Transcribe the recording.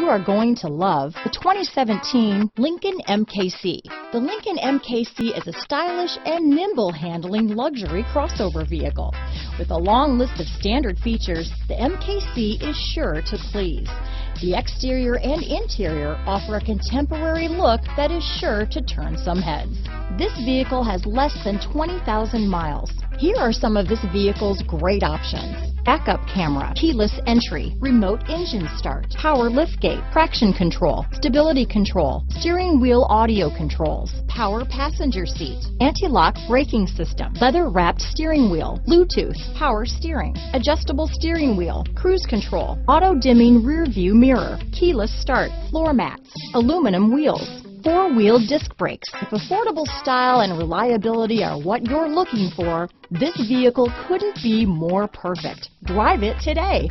you are going to love the 2017 Lincoln MKC. The Lincoln MKC is a stylish and nimble handling luxury crossover vehicle. With a long list of standard features, the MKC is sure to please. The exterior and interior offer a contemporary look that is sure to turn some heads. This vehicle has less than 20,000 miles. Here are some of this vehicle's great options: backup camera, keyless entry, remote engine start, power liftgate, traction control, stability control, steering wheel audio controls, power passenger seat, anti-lock braking system, leather-wrapped steering wheel, Bluetooth, power steering, adjustable steering wheel, cruise control, auto-dimming rear view mirror, keyless start, floor mats, aluminum wheels, four-wheel disc brakes. If affordable style and reliability are what you're looking for, this vehicle couldn't be more perfect. Drive it today.